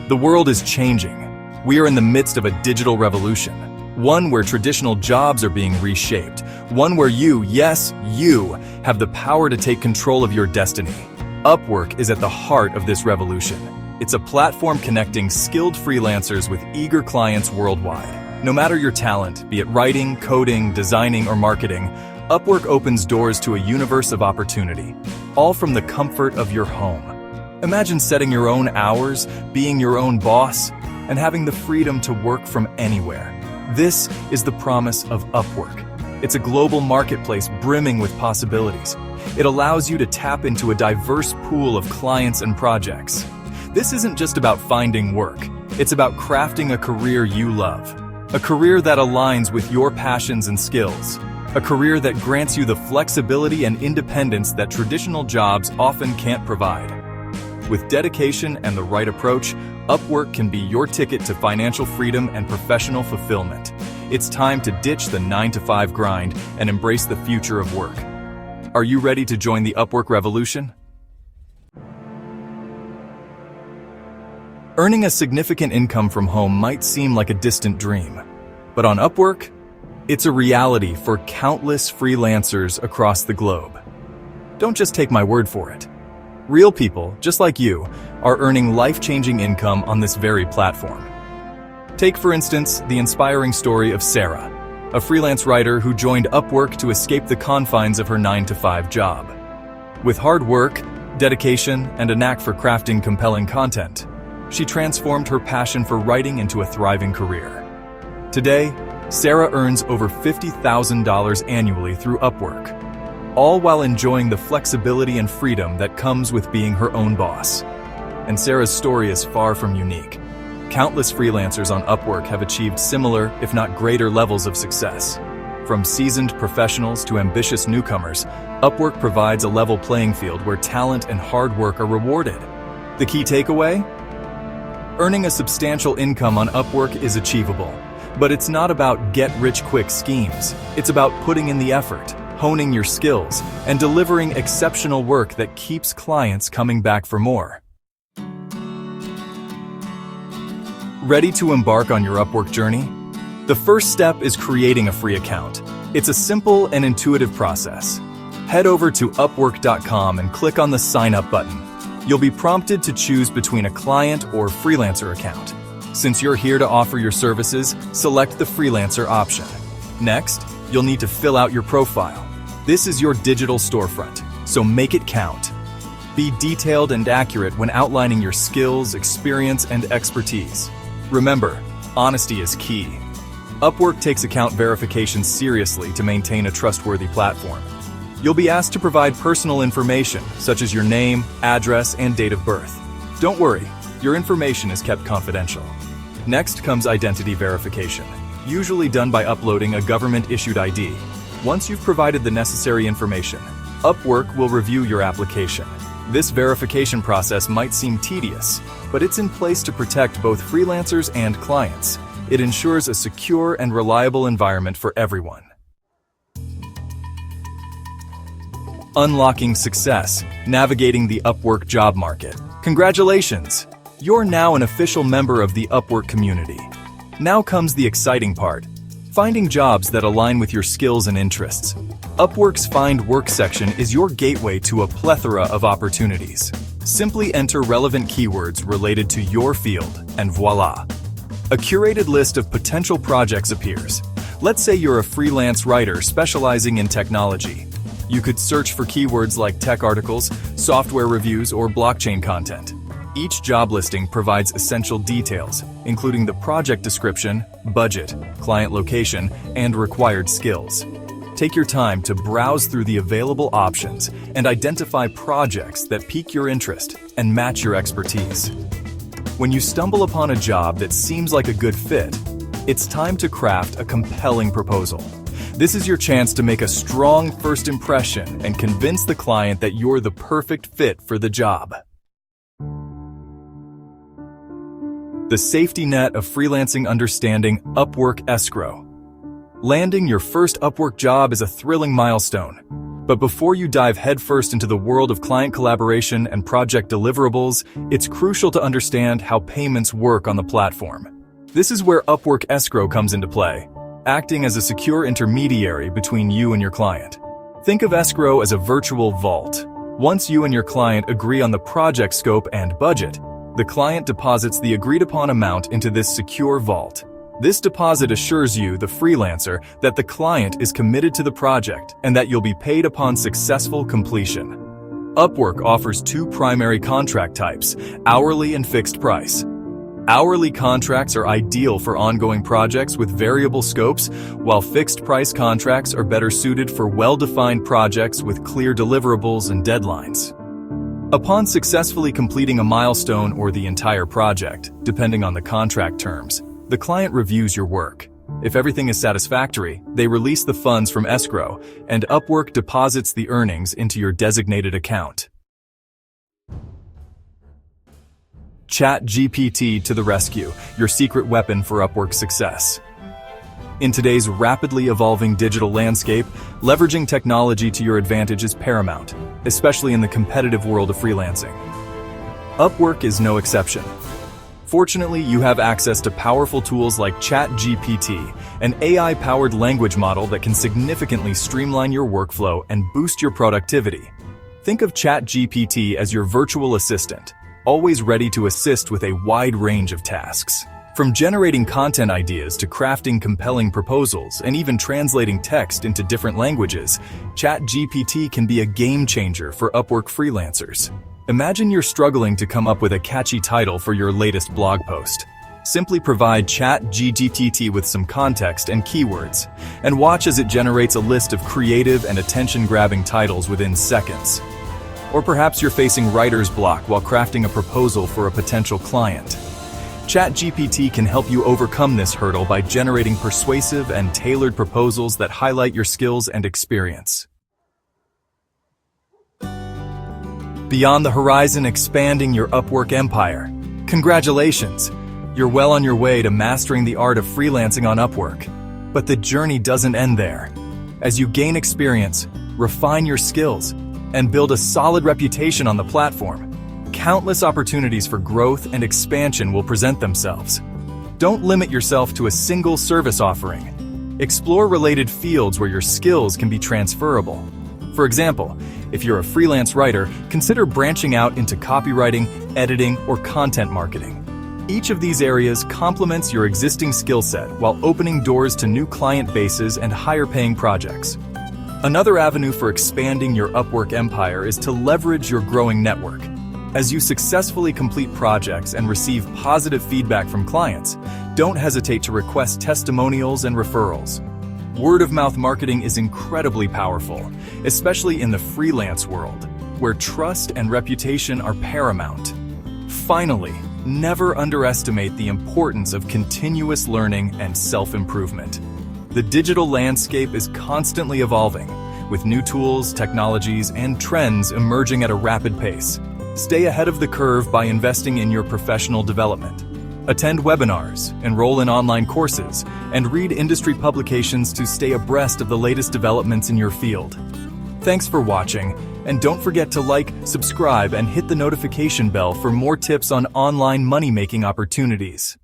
The world is changing. We are in the midst of a digital revolution, one where traditional jobs are being reshaped, one where you, yes, you, have the power to take control of your destiny. Upwork is at the heart of this revolution. It's a platform connecting skilled freelancers with eager clients worldwide. No matter your talent, be it writing, coding, designing, or marketing, Upwork opens doors to a universe of opportunity, all from the comfort of your home. Imagine setting your own hours, being your own boss, and having the freedom to work from anywhere. This is the promise of Upwork. It's a global marketplace brimming with possibilities. It allows you to tap into a diverse pool of clients and projects. This isn't just about finding work. It's about crafting a career you love. A career that aligns with your passions and skills. A career that grants you the flexibility and independence that traditional jobs often can't provide. With dedication and the right approach, Upwork can be your ticket to financial freedom and professional fulfillment. It's time to ditch the 9-to-5 grind and embrace the future of work. Are you ready to join the Upwork revolution? Earning a significant income from home might seem like a distant dream, but on Upwork, it's a reality for countless freelancers across the globe. Don't just take my word for it. Real people, just like you, are earning life-changing income on this very platform. Take, for instance, the inspiring story of Sarah, a freelance writer who joined Upwork to escape the confines of her 9-to-5 job. With hard work, dedication, and a knack for crafting compelling content, she transformed her passion for writing into a thriving career. Today, Sarah earns over $50,000 annually through Upwork, all while enjoying the flexibility and freedom that comes with being her own boss. And Sarah's story is far from unique. Countless freelancers on Upwork have achieved similar, if not greater, levels of success. From seasoned professionals to ambitious newcomers, Upwork provides a level playing field where talent and hard work are rewarded. The key takeaway? Earning a substantial income on Upwork is achievable, but it's not about get-rich-quick schemes. It's about putting in the effort, honing your skills, and delivering exceptional work that keeps clients coming back for more. Ready to embark on your Upwork journey? The first step is creating a free account. It's a simple and intuitive process. Head over to Upwork.com and click on the Sign Up button. You'll be prompted to choose between a client or freelancer account. Since you're here to offer your services, select the freelancer option. Next, you'll need to fill out your profile. This is your digital storefront, so make it count. Be detailed and accurate when outlining your skills, experience, and expertise. Remember, honesty is key. Upwork takes account verification seriously to maintain a trustworthy platform. You'll be asked to provide personal information, such as your name, address, and date of birth. Don't worry, your information is kept confidential. Next comes identity verification, usually done by uploading a government-issued ID. Once you've provided the necessary information, Upwork will review your application. This verification process might seem tedious, but it's in place to protect both freelancers and clients. It ensures a secure and reliable environment for everyone. Unlocking success, navigating the Upwork job market. Congratulations! You're now an official member of the Upwork community. Now comes the exciting part. Finding jobs that align with your skills and interests. Upwork's Find Work section is your gateway to a plethora of opportunities. Simply enter relevant keywords related to your field, and voila! A curated list of potential projects appears. Let's say you're a freelance writer specializing in technology. You could search for keywords like tech articles, software reviews, or blockchain content. Each job listing provides essential details, including the project description, budget, client location, and required skills. Take your time to browse through the available options and identify projects that pique your interest and match your expertise. When you stumble upon a job that seems like a good fit, it's time to craft a compelling proposal. This is your chance to make a strong first impression and convince the client that you're the perfect fit for the job. The safety net of freelancing understanding Upwork escrow. Landing your first Upwork job is a thrilling milestone, But before you dive headfirst into the world of client collaboration and project deliverables, it's crucial to understand how payments work on the platform. This is where Upwork Escrow comes into play, acting as a secure intermediary between you and your client. Think of escrow as a virtual vault. Once you and your client agree on the project scope and budget, the client deposits the agreed-upon amount into this secure vault. This deposit assures you, the freelancer, that the client is committed to the project and that you'll be paid upon successful completion. Upwork offers two primary contract types, hourly and fixed price. Hourly contracts are ideal for ongoing projects with variable scopes, while fixed-price contracts are better suited for well-defined projects with clear deliverables and deadlines. Upon successfully completing a milestone or the entire project, depending on the contract terms, the client reviews your work. If everything is satisfactory, they release the funds from escrow, and Upwork deposits the earnings into your designated account. ChatGPT to the rescue, your secret weapon for Upwork's success. In today's rapidly evolving digital landscape, leveraging technology to your advantage is paramount, especially in the competitive world of freelancing. Upwork is no exception. Fortunately, you have access to powerful tools like ChatGPT, an AI-powered language model that can significantly streamline your workflow and boost your productivity. Think of ChatGPT as your virtual assistant, always ready to assist with a wide range of tasks. From generating content ideas to crafting compelling proposals and even translating text into different languages, ChatGPT can be a game changer for Upwork freelancers. Imagine you're struggling to come up with a catchy title for your latest blog post. Simply provide ChatGPT with some context and keywords, and watch as it generates a list of creative and attention-grabbing titles within seconds. Or perhaps you're facing writer's block while crafting a proposal for a potential client. ChatGPT can help you overcome this hurdle by generating persuasive and tailored proposals that highlight your skills and experience. Beyond the horizon, expanding your Upwork empire. Congratulations! You're well on your way to mastering the art of freelancing on Upwork. But the journey doesn't end there. As you gain experience, refine your skills, and build a solid reputation on the platform, countless opportunities for growth and expansion will present themselves. Don't limit yourself to a single service offering. Explore related fields where your skills can be transferable. For example, if you're a freelance writer, consider branching out into copywriting, editing, or content marketing. Each of these areas complements your existing skill set while opening doors to new client bases and higher-paying projects. Another avenue for expanding your Upwork empire is to leverage your growing network. As you successfully complete projects and receive positive feedback from clients, don't hesitate to request testimonials and referrals. Word-of-mouth marketing is incredibly powerful, especially in the freelance world, where trust and reputation are paramount. Finally, never underestimate the importance of continuous learning and self-improvement. The digital landscape is constantly evolving, with new tools, technologies, and trends emerging at a rapid pace. Stay ahead of the curve by investing in your professional development. Attend webinars, enroll in online courses, and read industry publications to stay abreast of the latest developments in your field. Thanks for watching, and don't forget to like, subscribe, and hit the notification bell for more tips on online money-making opportunities.